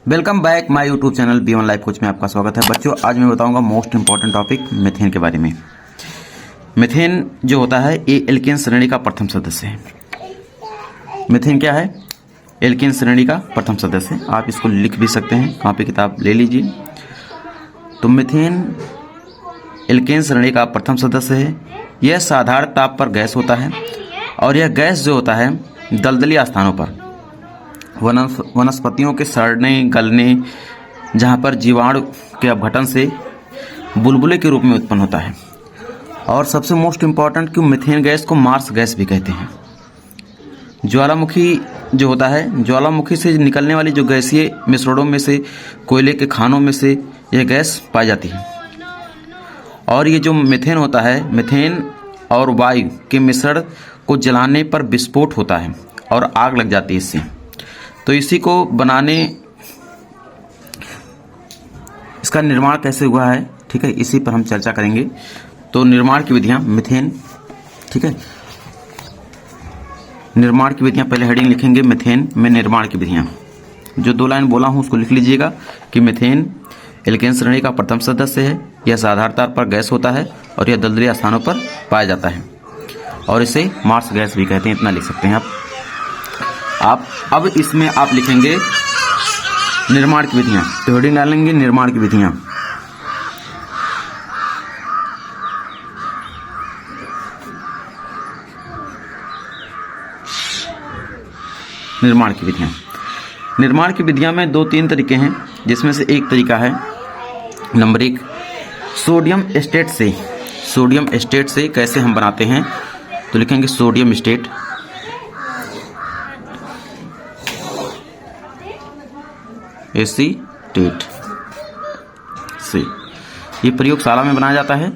Welcome back my YouTube channel be one life coach में आपका स्वागत है। बच्चों, आज मैं बताऊंगा मोस्ट इंपॉर्टेंट टॉपिक मीथेन के बारे में। मीथेन जो होता है ये एल्केन श्रेणी का प्रथम सदस्य है। मीथेन क्या है? एल्केन श्रेणी का प्रथम सदस्य है। आप इसको लिख भी सकते हैं, कॉपी किताब ले लीजिए। तो मीथेन एल्केन श्रेणी का प्रथम सदस्य है। यह साधारण ताप पर गैस होता है और यह गैस जो होता है दलदली स्थानों पर वनस्पतियों के सड़ने गलने, जहाँ पर जीवाणु के अपघटन से बुलबुले के रूप में उत्पन्न होता है। और सबसे मोस्ट इम्पॉर्टेंट कि मीथेन गैस को मार्स गैस भी कहते हैं। ज्वालामुखी जो होता है, ज्वालामुखी से निकलने वाली जो गैसीय मिश्रणों में से, कोयले के खानों में से यह गैस पाई जाती है। और ये जो मीथेन होता है, मीथेन और वायु के मिश्रण को जलाने पर विस्फोट होता है और आग लग जाती है इससे। तो इसी को बनाने, इसका निर्माण कैसे हुआ है, ठीक है, इसी पर हम चर्चा करेंगे। तो निर्माण की विधियां, मीथेन, ठीक है, निर्माण की विधियां पहले हेडिंग लिखेंगे, मीथेन में निर्माण की विधियां। जो 2 लाइन बोला हूं उसको लिख लीजिएगा कि मीथेन एल्केन श्रेणी का प्रथम सदस्य है। यह साधारण ताप पर गैस होता है और यह दलदली स्थानों पर पाया जाता है और इसे मार्स गैस भी कहते हैं। इतना लिख सकते हैं आप। अब इसमें आप लिखेंगे निर्माण की विधियां। तो हेडिंग डालेंगे निर्माण की विधियां। निर्माण की विधियां, निर्माण की विधियां में 2-3 तरीके हैं, जिसमें से एक तरीका है नंबर 1 सोडियम एस्टेट से। सोडियम एस्टेट से कैसे हम बनाते हैं, तो लिखेंगे सोडियम एस्टेट, एसीटेट से। ये प्रयोगशाला में बनाया जाता है।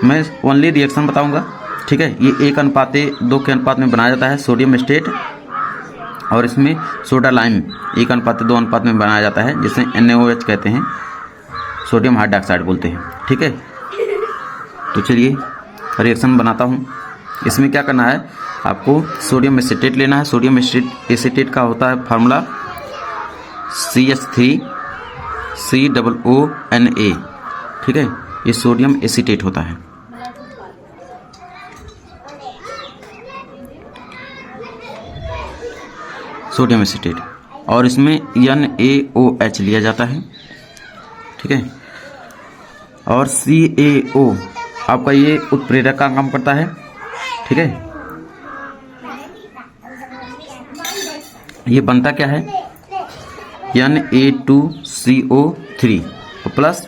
मैं ओनली रिएक्शन बताऊंगा, ठीक है। ये 1:2 के अनुपात में बनाया जाता है सोडियम एस्टेट, और इसमें सोडा लाइम 1:2 अनुपात में बनाया जाता है, जिसे NaOH कहते हैं, सोडियम हाइड्रोक्साइड बोलते हैं, ठीक है। तो चलिए रिएक्शन बनाता हूँ। इसमें क्या करना है, आपको सोडियम एसीटेट लेना है। सोडियम एसीटेट का होता है फार्मूला CH3COONA, ठीक है। ये सोडियम एसीटेट होता है। सोडियम एसीटेट, और इसमें NaOH लिया जाता है, ठीक है। और CaO आपका ये उत्प्रेरक का काम करता है, ठीक है। ये बनता क्या है, Na2CO3 प्लस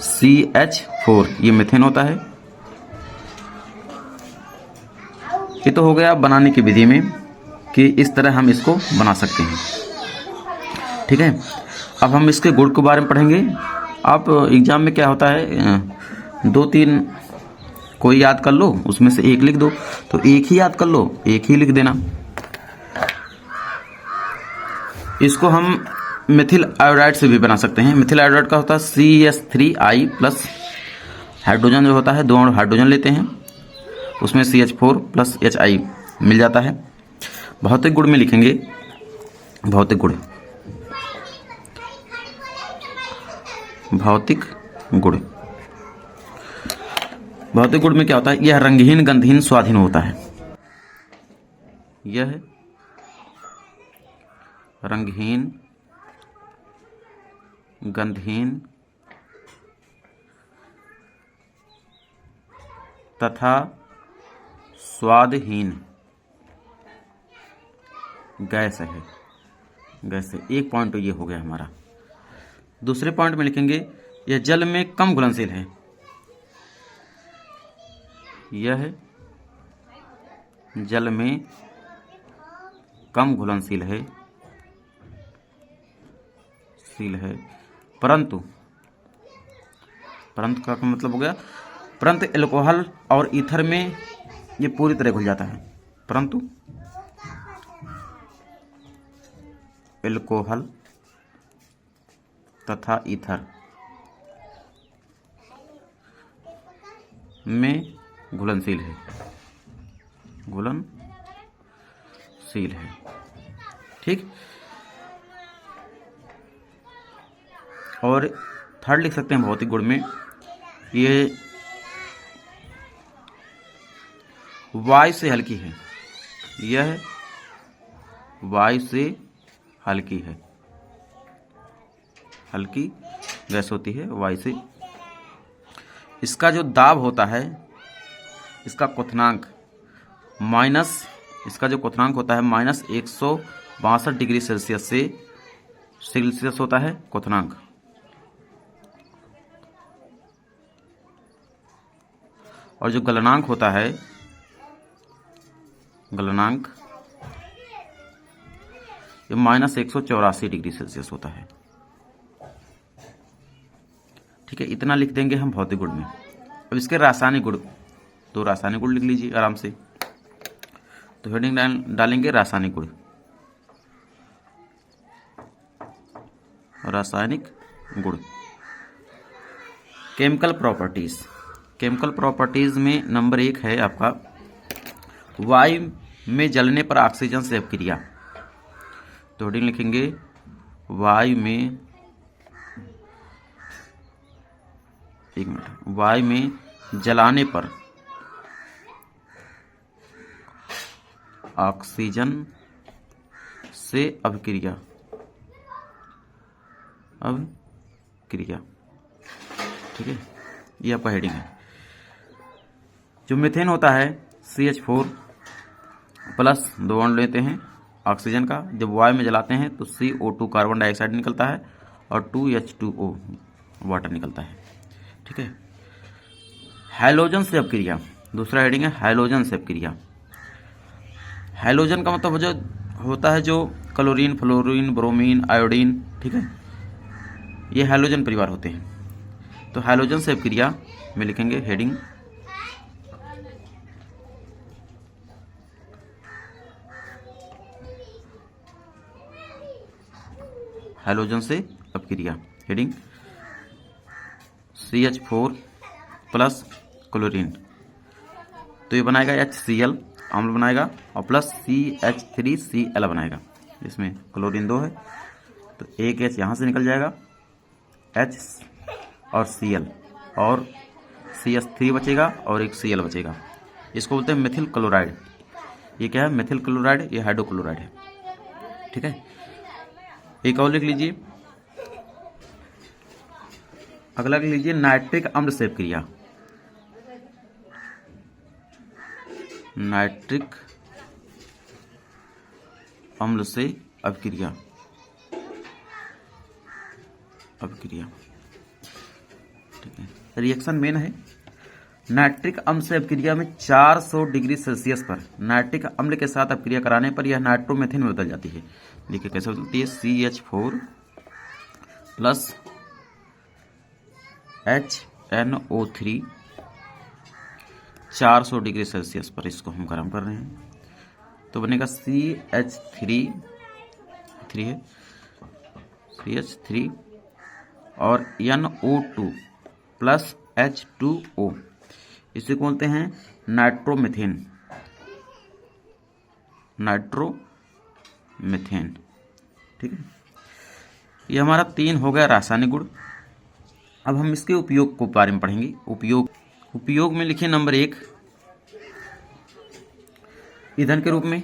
CH4, ये मीथेन होता है। ये तो हो गया बनाने की विधि में कि इस तरह हम इसको बना सकते हैं, ठीक है। अब हम इसके गुण के बारे में पढ़ेंगे। आप एग्जाम में क्या होता है, 2-3 कोई याद कर लो, उसमें से एक लिख दो। तो एक ही याद कर लो, एक ही लिख देना। इसको हम मिथिल आयोडाइड से भी बना सकते हैं। मिथिल आयोडाइड का होता है CH3I प्लस हाइड्रोजन जो होता है, 2 हाइड्रोजन लेते हैं, उसमें CH4 प्लस HI मिल जाता है। भौतिक गुण में लिखेंगे, भौतिक गुण, भौतिक गुण, भौतिक गुण में क्या होता है, यह रंगहीन गंधहीन स्वाधीन होता है। यह रंगहीन गंधहीन तथा स्वादहीन गैस है। गैस है। एक पॉइंट तो ये हो गया हमारा। दूसरे पॉइंट में लिखेंगे यह जल में कम घुलनशील है। यह जल में कम घुलनशील है, परंतु का मतलब हो गया, परंतु एल्कोहल और ईथर में ये पूरी तरह घुल जाता है। परंतु एल्कोहल तथा ईथर में घुलनशील है, घुलनशील है। ठीक, और थर्ड लिख सकते हैं भौतिक गुण में, ये वायु से हल्की है, यह वायु से हल्की है, हल्की गैस होती है वायु से। इसका जो दाब होता है, इसका क्वथनांक माइनस, इसका जो क्वथनांक होता है -162 डिग्री सेल्सियस से सेल्सियस होता है क्वथनांक। और जो गलनांक होता है, गलनांक ये -184 डिग्री सेल्सियस होता है। ठीक है, इतना लिख देंगे हम भौतिक गुण में। अब इसके रासायनिक गुण, तो रासायनिक गुण लिख लीजिए आराम से। तो हेडिंग डालेंगे रासायनिक गुण, रासायनिक गुण। केमिकल प्रॉपर्टीज, केमिकल प्रॉपर्टीज में नंबर 1 है आपका वायु में जलने पर ऑक्सीजन से अपक्रिया। तो हेडिंग लिखेंगे वायु में, एक मिनट, वायु में जलाने पर ऑक्सीजन से अभिक्रिया, अभिक्रिया। ठीक है, ये आपका हेडिंग है। जो मीथेन होता है CH4 प्लस 2 बॉन्ड लेते हैं ऑक्सीजन का, जब वायु में जलाते हैं तो CO2 कार्बन डाइऑक्साइड निकलता है और 2H2O वाटर निकलता है। ठीक है, हैलोजन से अपक्रिया, दूसरा हेडिंग है हैलोजन से अपक्रिया। हैलोजन का मतलब जो होता है जो क्लोरीन, फ्लोरीन, ब्रोमीन, आयोडीन, ठीक है, ये हैलोजन परिवार होते हैं। तो हैलोजन से अपक्रिया में लिखेंगे हेडिंग हैलोजन से अपक्रिया, हेडिंग CH4 प्लस क्लोरीन, तो ये बनाएगा HCl अम्ल बनाएगा और प्लस CH3Cl बनाएगा। इसमें क्लोरीन 2 है तो एक H यहाँ से निकल जाएगा, H और Cl, और CH3 बचेगा और एक Cl बचेगा। इसको बोलते हैं मेथिल क्लोराइड। ये क्या है? मेथिल क्लोराइड, ये हाइड्रोक्लोराइड है। ठीक है, एक और लिख लीजिए। अगला लिख लीजिए नाइट्रिक अम्ल से अपक्रिया। नाइट्रिक अम्ल से अपक्रिया, अपक्रिया। ठीक है, रिएक्शन मेन है। नाइट्रिक अम्ल से अपक्रिया में 400 डिग्री सेल्सियस पर नाइट्रिक अम्ल के साथ अपक्रिया कराने पर यह नाइट्रोमेथेन में बदल जाती है। देखिए कैसे बदलती है, CH4 plus HNO3 400 degree Celsius पर इसको हम गर्म कर रहे हैं तो बनेगा CH3 है, CH3 और NO2 प्लस H2O, इसे बोलते हैं नाइट्रोमेथेन, नाइट्रोमेथेन। ठीक है, ये हमारा 3 हो गया रासायनिक गुण। अब हम इसके उपयोग को बारे में पढ़ेंगे। उपयोग में लिखिए नंबर 1 ईंधन के रूप में,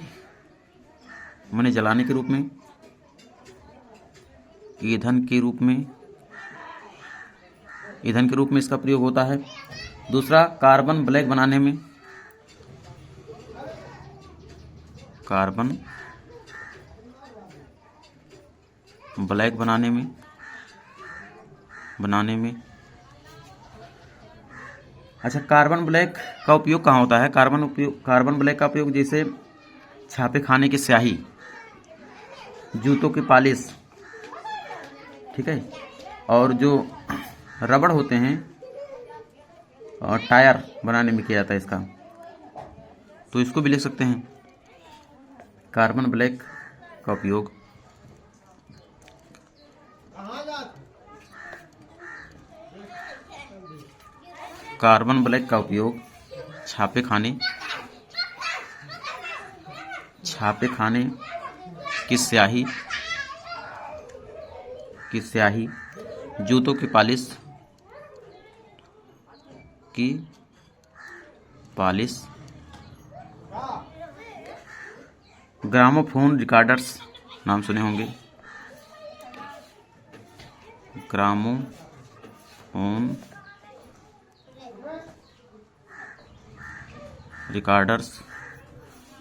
माने जलाने के रूप में, ईंधन के रूप में, ईंधन के रूप में इसका प्रयोग होता है। दूसरा कार्बन ब्लैक बनाने में, कार्बन ब्लैक बनाने में, अच्छा कार्बन ब्लैक का उपयोग कहाँ होता है? कार्बन ब्लैक का उपयोग जैसे छापे खाने की स्याही, जूतों की पॉलिश, ठीक है, और जो रबड़ होते हैं और टायर बनाने में किया जाता है इसका, तो इसको भी लिख सकते हैं कार्बन ब्लैक का उपयोग। कार्बन ब्लैक का उपयोग छापे खाने की स्याही जूतों की पालिश, ग्रामोफोन रिकॉर्डर्स, नाम सुने होंगे, ग्रामोफोन रिकॉर्डर्स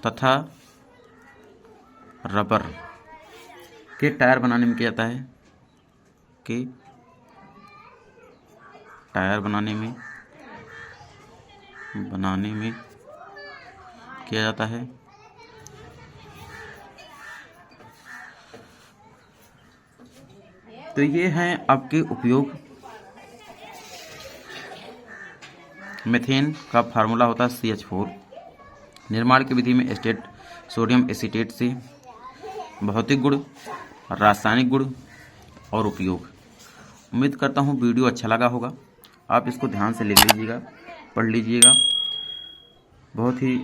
तथा रबर के टायर बनाने में किया जाता है, के टायर बनाने में किया जाता है। तो ये हैं आपके उपयोग। मीथेन का फार्मूला होता है CH4। निर्माण की विधि में एस्टेट सोडियम एसीटेट से। भौतिक गुण, रासायनिक गुण और उपयोग। उम्मीद करता हूँ वीडियो अच्छा लगा होगा। आप इसको ध्यान से लिख लीजिएगा, पढ़ लीजिएगा। बहुत ही